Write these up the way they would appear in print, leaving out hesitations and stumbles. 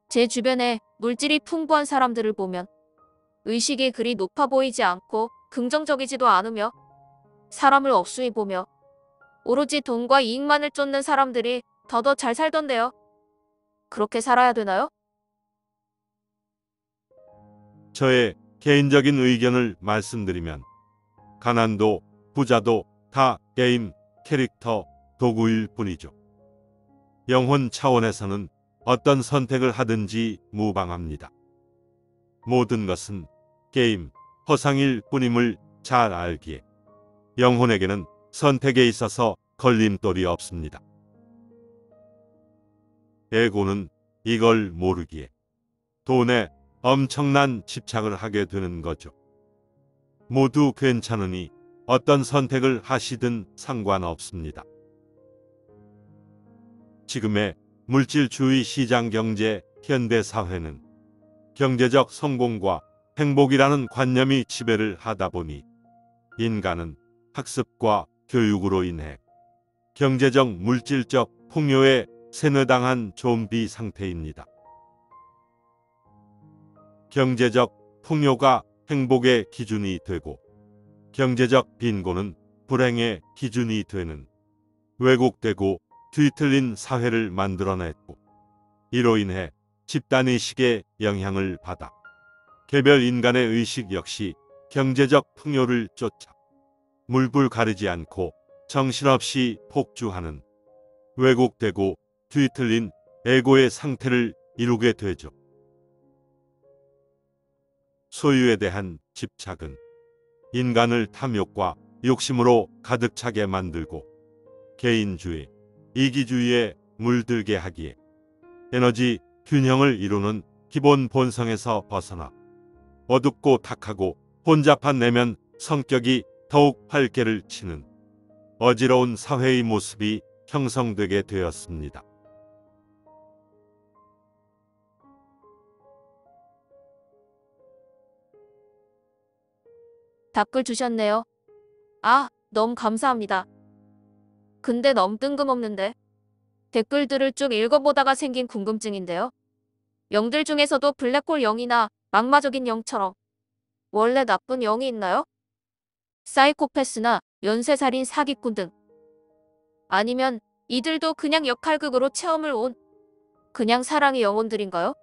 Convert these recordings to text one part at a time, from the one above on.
제 주변에 물질이 풍부한 사람들을 보면 의식이 그리 높아 보이지 않고 긍정적이지도 않으며 사람을 업수히 보며 오로지 돈과 이익만을 쫓는 사람들이 더더 잘 살던데요. 그렇게 살아야 되나요? 저의 개인적인 의견을 말씀드리면 가난도 부자도 다 게임 캐릭터 도구일 뿐이죠. 영혼 차원에서는 어떤 선택을 하든지 무방합니다. 모든 것은 게임 허상일 뿐임을 잘 알기에 영혼에게는 선택에 있어서 걸림돌이 없습니다. 에고는 이걸 모르기에 돈에 엄청난 집착을 하게 되는 거죠. 모두 괜찮으니 어떤 선택을 하시든 상관없습니다. 지금의 물질주의 시장 경제 현대 사회는 경제적 성공과 행복이라는 관념이 지배를 하다 보니 인간은 학습과 교육으로 인해 경제적 물질적 풍요에 세뇌당한 좀비 상태입니다. 경제적 풍요가 행복의 기준이 되고 경제적 빈곤은 불행의 기준이 되는 왜곡되고 뒤틀린 사회를 만들어냈고 이로 인해 집단의식의 영향을 받아 개별 인간의 의식 역시 경제적 풍요를 쫓아 물불 가리지 않고 정신없이 폭주하는 왜곡되고 뒤틀린 에고의 상태를 이루게 되죠. 소유에 대한 집착은 인간을 탐욕과 욕심으로 가득 차게 만들고 개인주의, 이기주의에 물들게 하기에 에너지 균형을 이루는 기본 본성에서 벗어나 어둡고 탁하고 혼잡한 내면 성격이 더욱 활개를 치는 어지러운 사회의 모습이 형성되게 되었습니다. 댓글 주셨네요. 아, 너무 감사합니다. 근데 너무 뜬금없는데. 댓글들을 쭉 읽어보다가 생긴 궁금증인데요. 영들 중에서도 블랙홀 영이나 악마적인 영처럼 원래 나쁜 영이 있나요? 사이코패스나 연쇄살인 사기꾼 등. 아니면 이들도 그냥 역할극으로 체험을 온 그냥 사랑의 영혼들인가요?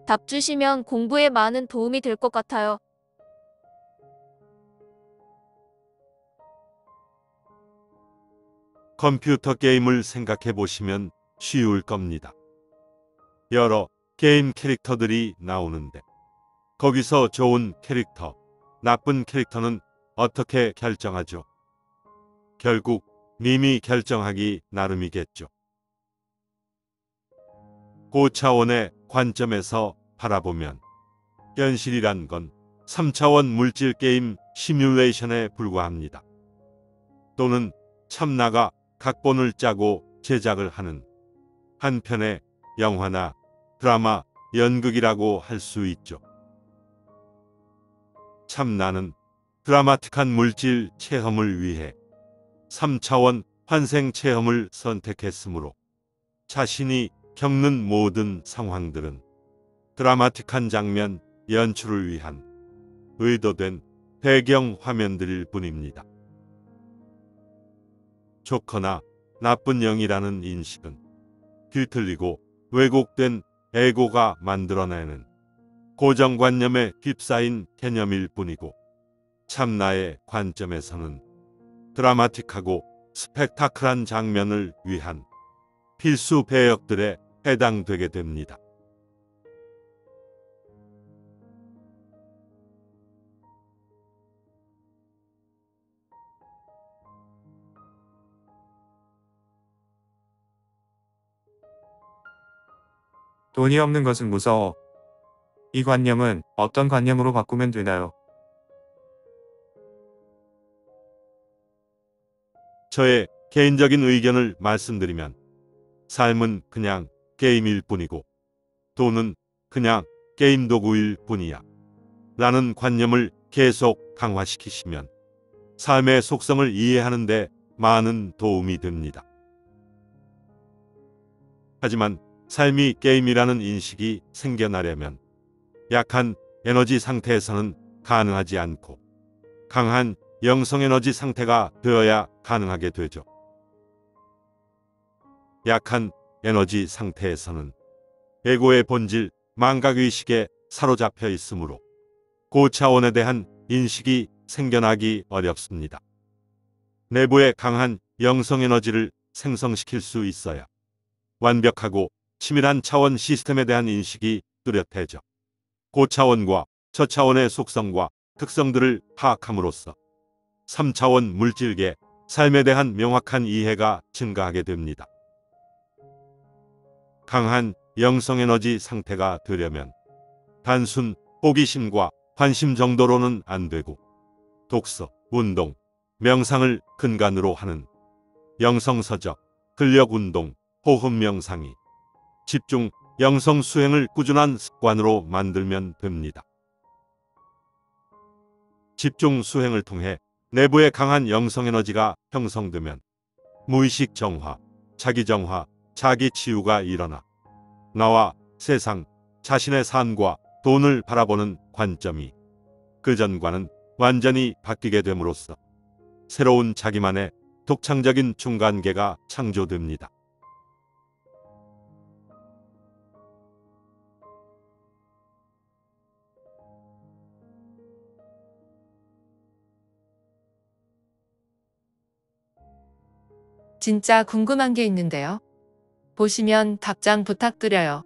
답 주시면 공부에 많은 도움이 될 것 같아요. 컴퓨터 게임을 생각해 보시면 쉬울 겁니다. 여러 게임 캐릭터들이 나오는데 거기서 좋은 캐릭터, 나쁜 캐릭터는 어떻게 결정하죠? 결국 님이 결정하기 나름이겠죠. 고차원의 관점에서 바라보면 현실이란 건 3차원 물질 게임 시뮬레이션에 불과합니다. 또는 참나가 각본을 짜고 제작을 하는 한 편의 영화나 드라마, 연극이라고 할 수 있죠. 참나는 드라마틱한 물질 체험을 위해 3차원 환생 체험을 선택했으므로 자신이 겪는 모든 상황들은 드라마틱한 장면 연출을 위한 의도된 배경 화면들일 뿐입니다. 좋거나 나쁜 영이라는 인식은 뒤틀리고 왜곡된 에고가 만들어내는 고정관념에 휩싸인 개념일 뿐이고 참나의 관점에서는 드라마틱하고 스펙타클한 장면을 위한 필수 배역들에 해당되게 됩니다. 돈이 없는 것은 무서워. 이 관념은 어떤 관념으로 바꾸면 되나요? 저의 개인적인 의견을 말씀드리면 삶은 그냥 게임일 뿐이고 돈은 그냥 게임 도구일 뿐이야 라는 관념을 계속 강화시키시면 삶의 속성을 이해하는 데 많은 도움이 됩니다. 하지만 삶이 게임이라는 인식이 생겨나려면 약한 에너지 상태에서는 가능하지 않고 강한 영성 에너지 상태가 되어야 가능하게 되죠. 약한 에너지 상태에서는 에고의 본질, 망각의식에 사로잡혀 있으므로 고차원에 대한 인식이 생겨나기 어렵습니다. 내부의 강한 영성 에너지를 생성시킬 수 있어야 완벽하고 치밀한 차원 시스템에 대한 인식이 뚜렷해져 고차원과 저차원의 속성과 특성들을 파악함으로써 3차원 물질계 삶에 대한 명확한 이해가 증가하게 됩니다. 강한 영성 에너지 상태가 되려면 단순 호기심과 관심 정도로는 안 되고 독서, 운동, 명상을 근간으로 하는 영성서적, 근력운동, 호흡명상이 집중, 영성 수행을 꾸준한 습관으로 만들면 됩니다. 집중 수행을 통해 내부의 강한 영성 에너지가 형성되면 무의식 정화, 자기 정화, 자기 치유가 일어나 나와 세상, 자신의 삶과 돈을 바라보는 관점이 그전과는 완전히 바뀌게 됨으로써 새로운 자기만의 독창적인 중간계가 창조됩니다. 진짜 궁금한 게 있는데요. 보시면 답장 부탁드려요.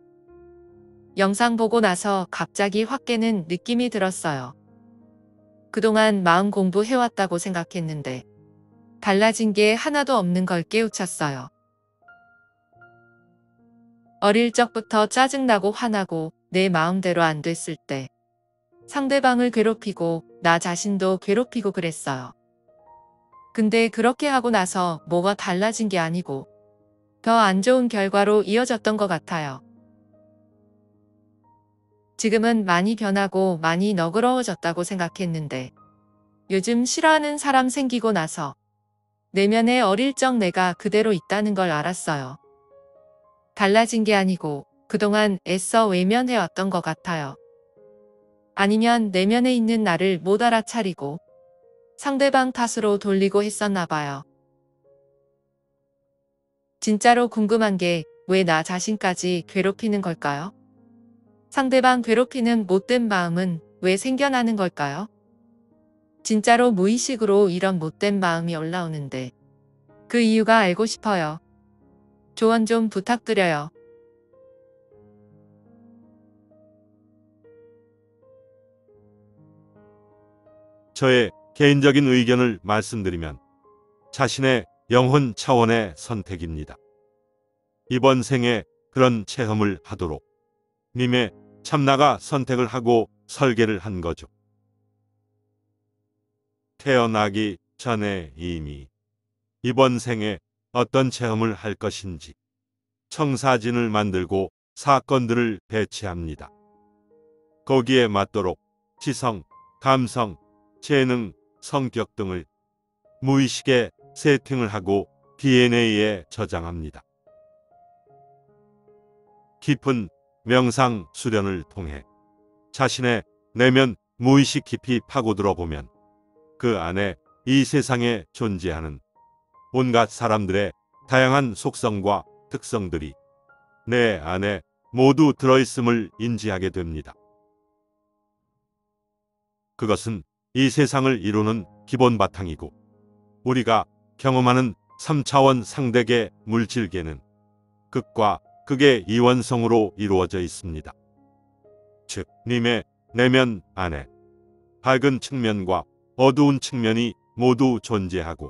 영상 보고 나서 갑자기 확 깨는 느낌이 들었어요. 그동안 마음 공부해왔다고 생각했는데 달라진 게 하나도 없는 걸 깨우쳤어요. 어릴 적부터 짜증나고 화나고 내 마음대로 안 됐을 때 상대방을 괴롭히고 나 자신도 괴롭히고 그랬어요. 근데 그렇게 하고 나서 뭐가 달라진 게 아니고 더 안 좋은 결과로 이어졌던 것 같아요. 지금은 많이 변하고 많이 너그러워졌다고 생각했는데 요즘 싫어하는 사람 생기고 나서 내면의 어릴 적 내가 그대로 있다는 걸 알았어요. 달라진 게 아니고 그동안 애써 외면해왔던 것 같아요. 아니면 내면에 있는 나를 못 알아차리고 상대방 탓으로 돌리고 했었나 봐요. 진짜로 궁금한 게 왜 나 자신까지 괴롭히는 걸까요? 상대방 괴롭히는 못된 마음은 왜 생겨나는 걸까요? 진짜로 무의식으로 이런 못된 마음이 올라오는데 그 이유가 알고 싶어요. 조언 좀 부탁드려요. 저의 개인적인 의견을 말씀드리면 자신의 영혼 차원의 선택입니다. 이번 생에 그런 체험을 하도록 님의 참나가 선택을 하고 설계를 한 거죠. 태어나기 전에 이미 이번 생에 어떤 체험을 할 것인지 청사진을 만들고 사건들을 배치합니다. 거기에 맞도록 지성, 감성, 재능, 성격 등을 무의식에 세팅을 하고 DNA에 저장합니다. 깊은 명상 수련을 통해 자신의 내면 무의식 깊이 파고들어 보면 그 안에 이 세상에 존재하는 온갖 사람들의 다양한 속성과 특성들이 내 안에 모두 들어있음을 인지하게 됩니다. 그것은 이 세상을 이루는 기본 바탕이고 우리가 경험하는 3차원 상대계 물질계는 극과 극의 이원성으로 이루어져 있습니다. 즉, 님의 내면 안에 밝은 측면과 어두운 측면이 모두 존재하고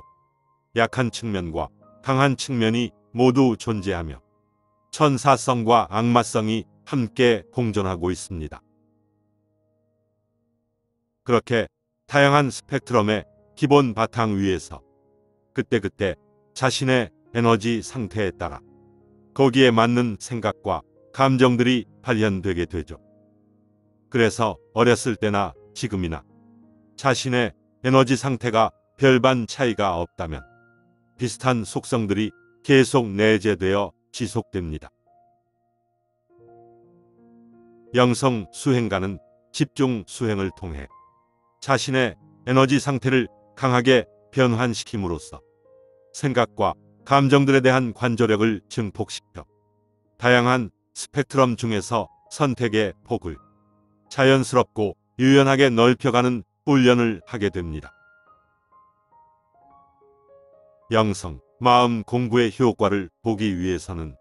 약한 측면과 강한 측면이 모두 존재하며 천사성과 악마성이 함께 공존하고 있습니다. 그렇게 다양한 스펙트럼의 기본 바탕 위에서 그때그때 자신의 에너지 상태에 따라 거기에 맞는 생각과 감정들이 발현되게 되죠. 그래서 어렸을 때나 지금이나 자신의 에너지 상태가 별반 차이가 없다면 비슷한 속성들이 계속 내재되어 지속됩니다. 영성 수행가는 집중 수행을 통해 자신의 에너지 상태를 강하게 변환시킴으로써 생각과 감정들에 대한 관조력을 증폭시켜 다양한 스펙트럼 중에서 선택의 폭을 자연스럽고 유연하게 넓혀가는 훈련을 하게 됩니다. 영성, 마음 공부의 효과를 보기 위해서는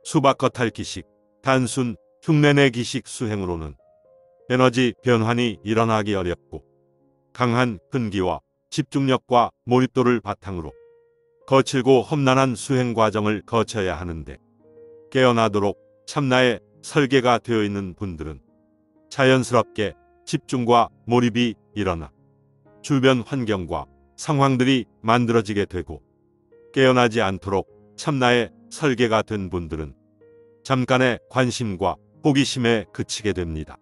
수박 겉핥기식, 단순 흉내내 기식 수행으로는 에너지 변환이 일어나기 어렵고 강한 끈기와 집중력과 몰입도를 바탕으로 거칠고 험난한 수행 과정을 거쳐야 하는데 깨어나도록 참나의 설계가 되어 있는 분들은 자연스럽게 집중과 몰입이 일어나 주변 환경과 상황들이 만들어지게 되고 깨어나지 않도록 참나의 설계가 된 분들은 잠깐의 관심과 호기심에 그치게 됩니다.